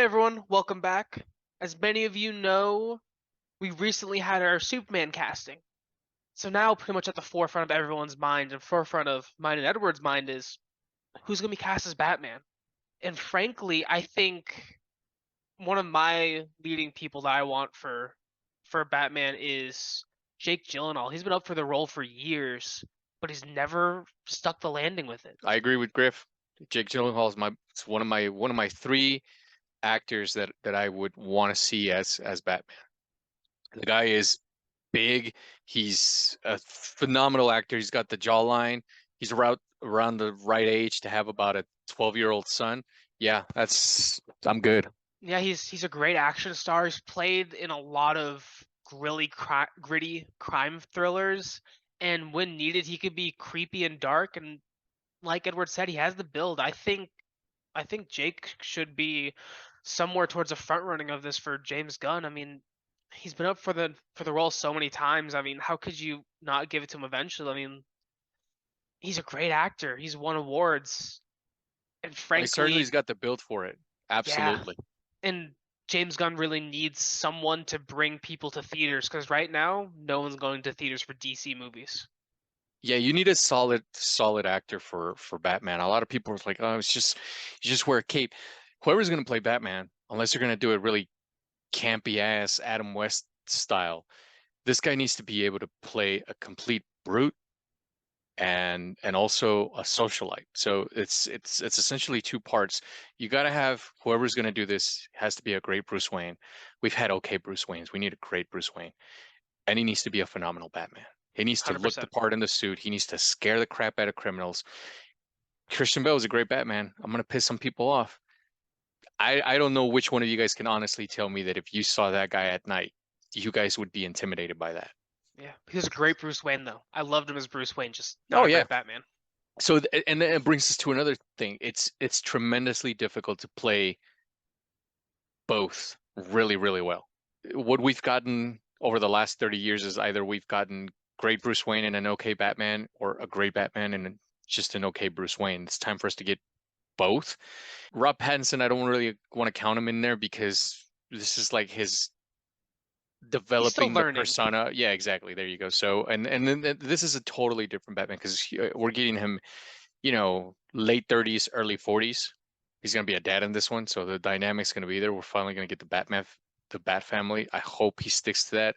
everyone, welcome back. As many of you know, we recently had our Superman casting. So now pretty much at the forefront of everyone's mind and forefront of mine and Edward's mind is who's gonna be cast as Batman. And frankly, I think one of my leading people that I want for Batman is Jake Gyllenhaal. He's been up for the role for years, but he's never stuck the landing with it. I agree with Griff. Jake Gyllenhaal is it's one of my three actors that I would want to see as Batman. The guy is big. He's a phenomenal actor. He's got the jawline. He's around the right age to have about a 12-year-old son. Yeah, I'm good. Yeah, he's a great action star. He's played in a lot of gritty crime thrillers, and when needed, he could be creepy and dark. And like Edward said, he has the build. I think Jake should be somewhere towards the front running of this for James Gunn. I mean, he's been up for the role so many times. I mean, how could you not give it to him eventually? I mean, he's a great actor. He's won awards, and I certainly frankly, has got the build for it. yeah. Absolutely. And James Gunn really needs someone to bring people to theaters because right now no one's going to theaters for DC movies. Yeah, you need a solid actor for Batman. A lot of people are like, oh, it's just you just wear a cape. Whoever's going to play Batman, unless you're going to do it really campy ass Adam West style, this guy needs to be able to play a complete brute and also a socialite. So it's essentially two parts. You got to have whoever's going to do this has to be a great Bruce Wayne. We've had okay Bruce Waynes. We need a great Bruce Wayne, and he needs to be a phenomenal Batman. He needs to look the 100%. part in the suit. He needs to scare the crap out of criminals. Christian Bale is a great Batman. I'm gonna piss some people off. I don't know which one of you guys can honestly tell me that if you saw that guy at night, you guys would be intimidated by that. Yeah, he was a great Bruce Wayne though. I loved him as Bruce Wayne, just not Oh a yeah. great Batman. And then it brings us to another thing. It's tremendously difficult to play both really well. What we've gotten over the last 30 years is either we've gotten great Bruce Wayne and an okay Batman, or a great Batman and just an okay Bruce Wayne. It's time for us to get both. Rob Pattinson, I don't really want to count him in there because this is like his He's still developing the learning. persona. Yeah, exactly. There you go. So, and then this is a totally different Batman because we're getting him, late 30s, early 40s. He's gonna be a dad in this one, so the dynamic's gonna be there. We're finally gonna get the Bat family. I hope he sticks to that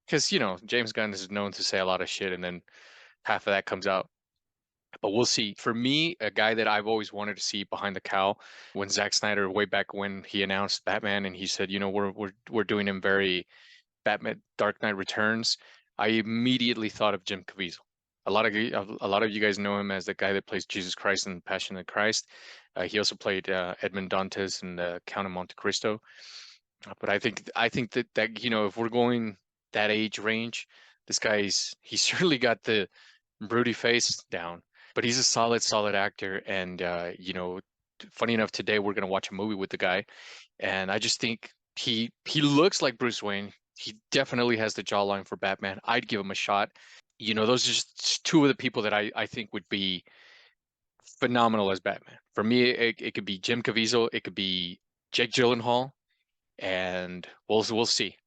because James Gunn is known to say a lot of shit, and then half of that comes out. But we'll see. For me, a guy that I've always wanted to see behind the cowl, when Zack Snyder, way back when he announced Batman, and he said, we're doing him very Batman Dark Knight Returns, I immediately thought of Jim Caviezel. A lot of you guys know him as the guy that plays Jesus Christ in Passion of the Christ. He also played Edmond Dantes in the Count of Monte Cristo. But I think that if we're going that age range, this he's certainly got the broody face down, but he's a solid actor. And funny enough, today we're gonna watch a movie with the guy, and I just think he looks like Bruce Wayne. He definitely has the jawline for Batman. I'd give him a shot. Those are just two of the people that I think would be phenomenal as Batman. For me, it could be Jim Caviezel, it could be Jake Gyllenhaal, and we'll see.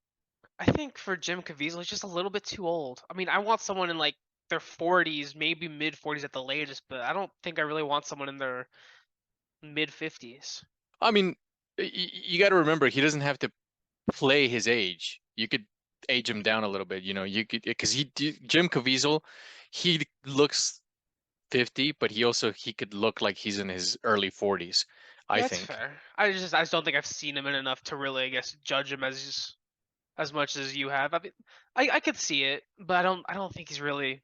I think for Jim Caviezel, he's just a little bit too old. I mean, I want someone in like their 40s, maybe mid 40s at the latest, but I don't think I really want someone in their mid 50s. I mean, you got to remember he doesn't have to play his age. You could age him down a little bit. You could because Jim Caviezel, he looks 50, but he could look like he's in his early 40s, I Yeah, that's think. fair. I just don't think I've seen him in enough to really, I guess, judge him as much as you have. I mean, I could see it, but I don't think he's really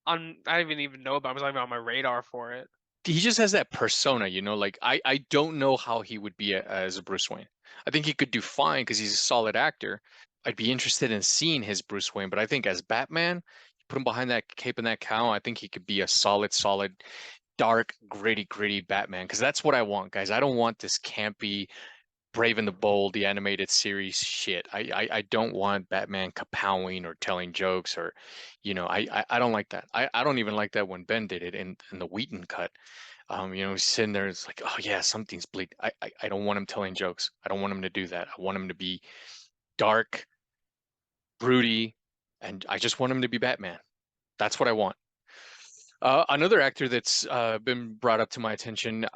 on. I don't even know about him. He's not even on my radar for it. He just has that persona, like I don't know how he would be as a Bruce Wayne. I think he could do fine because he's a solid actor. I'd be interested in seeing his Bruce Wayne, but I think as Batman, you put him behind that cape and that cowl, I think he could be a solid, dark, gritty Batman. Because that's what I want, guys. I don't want this campy Brave and the Bold, the animated series shit. I don't want Batman kapowing or telling jokes or, I don't like that. I don't even like that when Ben did it in the Wheaton cut. He's sitting there. It's like, oh yeah, something's bleak. I don't want him telling jokes. I don't want him to do that. I want him to be dark, broody, and I just want him to be Batman. That's what I want. Another actor that's been brought up to my attention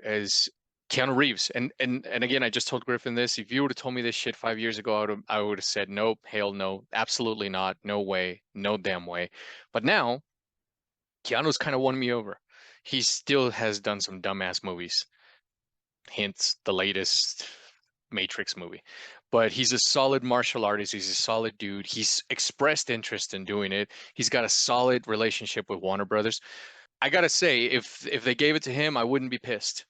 is Keanu Reeves. And again, I just told Griffin this. If you would have told me this shit 5 years ago, I would have said nope, hell no, absolutely not, no way, no damn way. But now Keanu's kind of won me over. He still has done some dumbass movies. Hence the latest Matrix movie. But he's a solid martial artist. He's a solid dude. He's expressed interest in doing it. He's got a solid relationship with Warner Brothers. I gotta say, if they gave it to him, I wouldn't be pissed.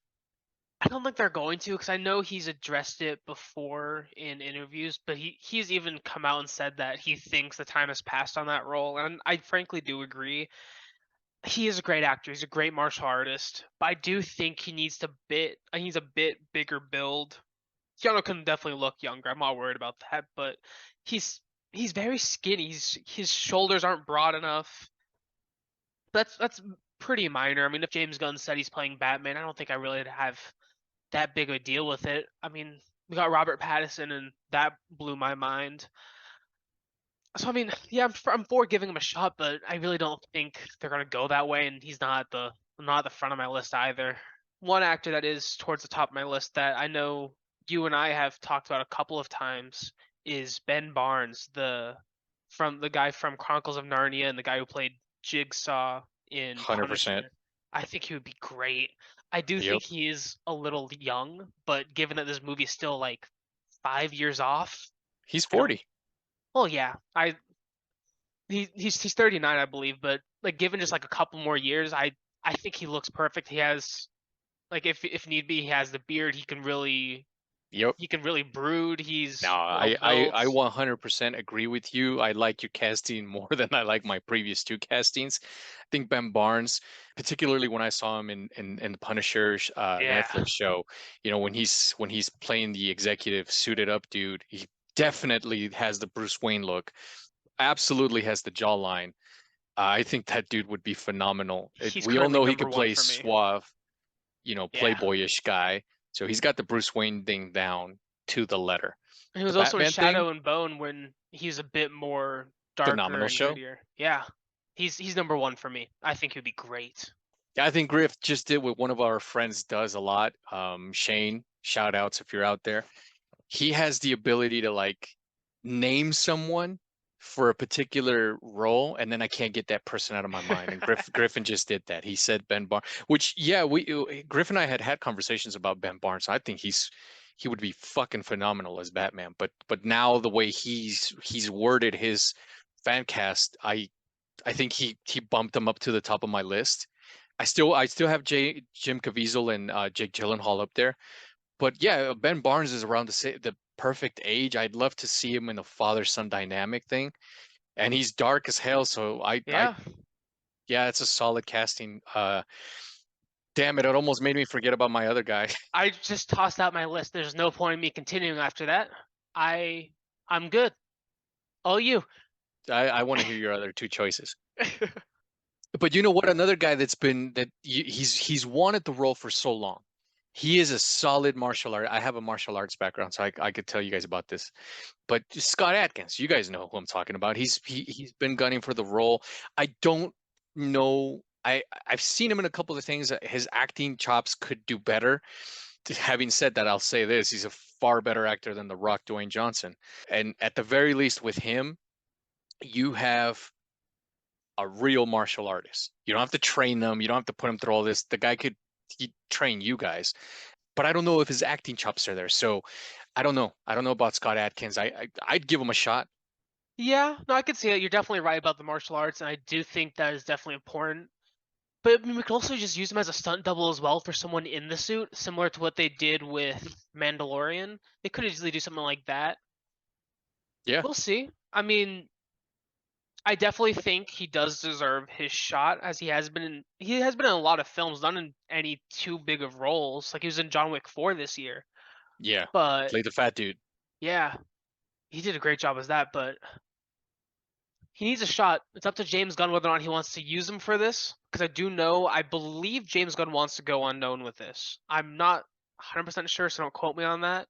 I don't think they're going to, because I know he's addressed it before in interviews, but he's even come out and said that he thinks the time has passed on that role, and I frankly do agree. He is a great actor. He's a great martial artist, but I do think he needs a bit bigger build. Keanu can definitely look younger. I'm not worried about that, but he's he's very skinny. His shoulders aren't broad enough. That's pretty minor. I mean, if James Gunn said he's playing Batman, I don't think I really have that big of a deal with it. I mean, we got Robert Pattinson, and that blew my mind. So I mean, yeah, I'm for giving him a shot, but I really don't think they're gonna go that way, and he's not at the front of my list either. One actor that is towards the top of my list that I know you and I have talked about a couple of times is Ben Barnes, the guy from Chronicles of Narnia and the guy who played Jigsaw in 100%. Punisher. I think he would be great. I do Yep. think he is a little young, but given that this movie is still like 5 years off, He's I don't. 40. Well, yeah, he's 39, I believe, but like given just like a couple more years, I think he looks perfect. He has like if need be, he has the beard. Yep. He can really brood. No, He's well I built. 100% agree with you. I like your casting more than I like my previous two castings. I think Ben Barnes, particularly when I saw him in the Punisher Yeah, Netflix show, when he's playing the executive suited up dude, he definitely has the Bruce Wayne look. Absolutely has the jawline. I think that dude would be phenomenal. he's We all currently know he number could one play for me. suave, Yeah, playboyish guy. So he's got the Bruce Wayne thing down to the letter. and he The was also in Batman thing, Shadow and Bone when he's a bit more darker phenomenal and show. grittier. Yeah, he's number one for me. I think he'd be great. Yeah, I think Griff just did what one of our friends does a lot. Shane, shout outs if you're out there. He has the ability to like name someone for a particular role, and then I can't get that person out of my mind. And Griffin just did that. He said Ben Barnes, which yeah, Griff and I had conversations about Ben Barnes. I think he would be fucking phenomenal as Batman. But now the way he's worded his fan cast, I think he bumped him up to the top of my list. I still have Jim Caviezel and Jake Gyllenhaal up there, but yeah, Ben Barnes is around the perfect age. I'd love to see him in the father son dynamic thing, and he's dark as hell. So Yeah, yeah, it's a solid casting. Damn it, it almost made me forget about my other guy. I just tossed out my list. There's no point in me continuing after that. I I'm good. All you. I want to hear your other two choices. But you know what? Another guy that's been that he's wanted the role for so long. He is a solid martial art. I have a martial arts background, so I could tell you guys about this. But Scott Adkins, you guys know who I'm talking about. He's been gunning for the role. I don't know. I've seen him in a couple of things. His acting chops could do better. Having said that, I'll say this: he's a far better actor than The Rock, Dwayne Johnson. And at the very least, with him, you have a real martial artist. You don't have to train them. You don't have to put them through all this. The guy could he train you guys. But I don't know if his acting chops are there. So I don't know. I don't know about Scott Adkins. I'd give him a shot. Yeah, no, I can see it. You're definitely right about the martial arts, and I do think that is definitely important. But I mean, we could also just use him as a stunt double as well for someone in the suit, similar to what they did with Mandalorian. They could easily do something like that. Yeah, We'll see. I mean, I definitely think he does deserve his shot, as he has been in a lot of films, not in any too big of roles. Like he was in John Wick 4 this year. yeah. But Play the fat dude. yeah, he did a great job as that, but he needs a shot. It's up to James Gunn whether or not he wants to use him for this. because I believe James Gunn wants to go unknown with this. I'm not 100% sure, so don't quote me on that.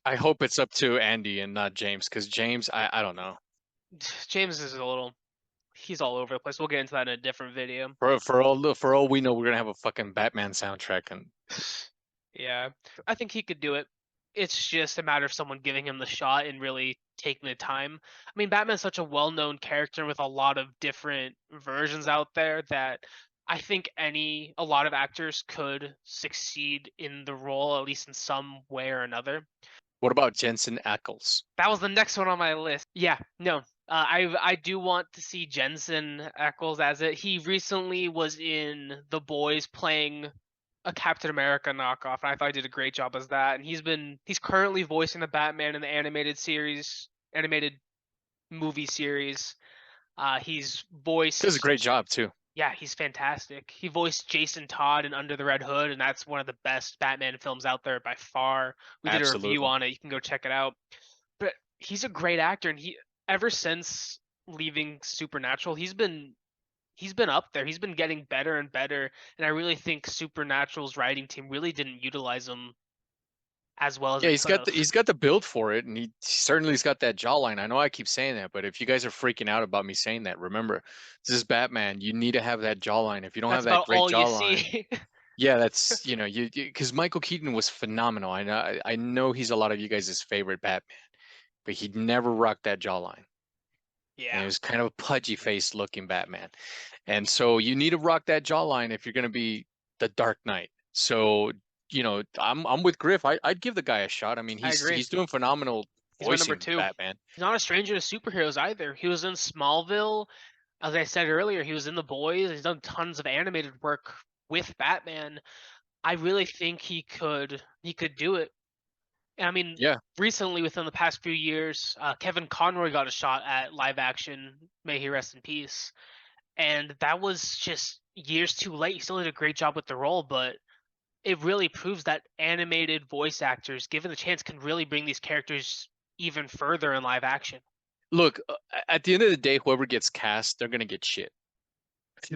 I hope it's up to Andy and not James, because James, I don't know. James is he's all over the place. We'll get into that in a different video. For all we know, we're gonna have a fucking Batman soundtrack, and Yeah, I think he could do it. It's just a matter of someone giving him the shot and really taking the time. I mean, Batman's such a well-known character with a lot of different versions out there that I think a lot of actors could succeed in the role, at least in some way or another. what about Jensen Ackles? That was the next one on my list. Yeah, no, I do want to see Jensen Ackles as it. He recently was in The Boys playing a Captain America knockoff, and I thought he did a great job as that. And he's currently voicing the Batman in the animated movie series. He's Does a voiced, great job too. yeah, he's fantastic. He voiced Jason Todd in Under the Red Hood, and that's one of the best Batman films out there by far. We did a review Absolutely. on it. You can go check it out. But he's a great actor, and he ever since leaving Supernatural, he's been up there. He's been getting better and better, and I really think Supernatural's writing team really didn't utilize him as well as Yeah, they could have. he's got the build for it, and he certainly's got that jawline. I know I keep saying that, but if you guys are freaking out about me saying that, remember, this is Batman. You need to have that jawline. If you don't That's have that about great all you jawline, see. yeah, that's you because Michael Keaton was phenomenal. I know he's a lot of you guys' favorite Batman, but he never rocked that jawline, and Yeah, it was kind of a pudgy face looking Batman. And so you need to rock that jawline if you're going to be the Dark Knight. So, I'm with Griff. I'd give the guy a shot. I mean, I agree. he's doing phenomenal He's my number voicing two. Batman. He's not a stranger to superheroes either. He was in Smallville. As I said earlier, he was in The Boys. He's done tons of animated work with Batman. I really think he could do it. And I mean, Yeah. recently within the past few years, Kevin Conroy got a shot at live action. May he rest in peace. And that was just years too late. He still did a great job with the role, but it really proves that animated voice actors, given the chance, can really bring these characters even further in live action. Look, at the end of the day, whoever gets cast, they're going to get shit.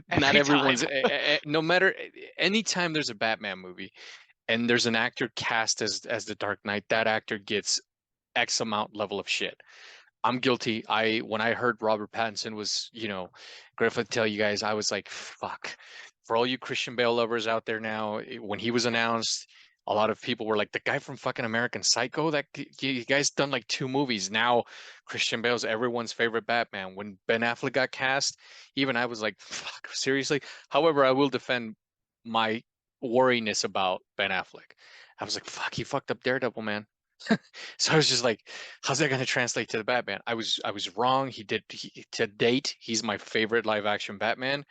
Not Every everyone's, time. no matter, anytime there's a Batman movie and there's an actor cast as the Dark Knight, that actor gets X amount level of shit. I'm guilty. When I heard Robert Pattinson was, Griffith tell you guys, I was like, fuck. For all you Christian Bale lovers out there now, when he was announced, a lot of people were like, the guy from fucking American Psycho, that you guys done like two movies. Now Christian Bale's everyone's favorite Batman. When Ben Affleck got cast, even I was like, fuck, seriously? However, I will defend my worriness about Ben Affleck. I was like, fuck, he fucked up Daredevil, man. So I was just like, how's that going to translate to the Batman? I was wrong. To date, he's my favorite live action Batman.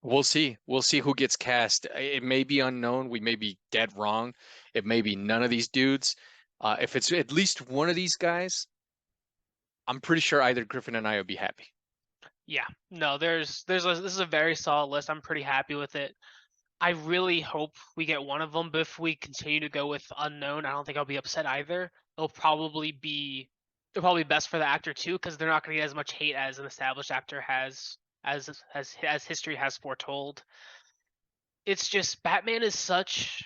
We'll see. We'll see who gets cast. It may be unknown. We may be dead wrong. It may be none of these dudes. If it's at least one of these guys, I'm pretty sure either Griffin and I will be happy. Yeah. No, this is a very solid list. I'm pretty happy with it. I really hope we get one of them, but if we continue to go with unknown, I don't think I'll be upset either. They'll probably be best for the actor too, because they're not going to get as much hate as an established actor has, as history has foretold. It's just Batman is such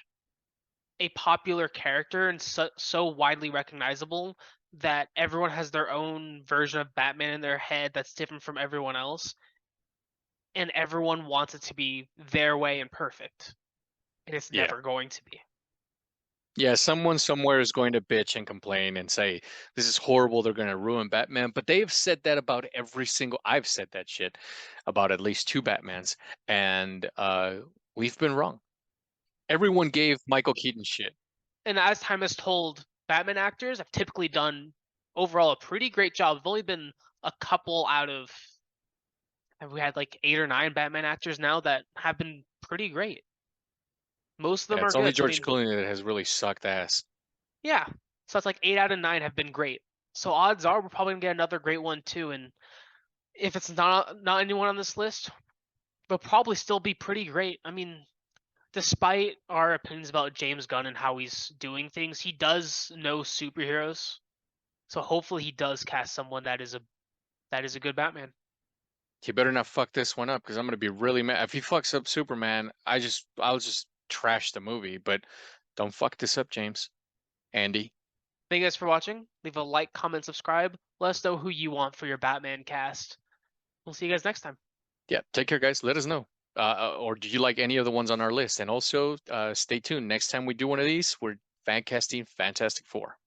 a popular character and so widely recognizable that everyone has their own version of Batman in their head that's different from everyone else, and everyone wants it to be their way and perfect, and it's Yeah. never going to be. Yeah, someone somewhere is going to bitch and complain and say, this is horrible. They're going to ruin Batman. But they've said that about I've said that shit about at least two Batmans. And we've been wrong. Everyone gave Michael Keaton shit. And as time has told, Batman actors have typically done overall a pretty great job. There've only been a couple out of have we had like 8 or 9 Batman actors now that have been pretty great. Most of Yeah, them are it's only good. I George mean, Clooney that has really sucked ass. yeah. So that's like 8 out of 9 have been great. So odds are we're probably gonna get another great one too. And if it's not anyone on this list, they'll probably still be pretty great. I mean, despite our opinions about James Gunn and how he's doing things, he does know superheroes. So hopefully he does cast someone that is a good Batman. You better not fuck this one up because I'm gonna be really mad. If he fucks up Superman, I'll just trash the movie. But don't fuck this up, James. Andy. Thank you guys for watching. Leave a like, comment, subscribe. Let us know who you want for your Batman cast. We'll see you guys next time. Yeah, take care, guys. Let us know. Or do you like any of the ones on our list? And also, stay tuned. Next time we do one of these, we're fan casting Fantastic Four.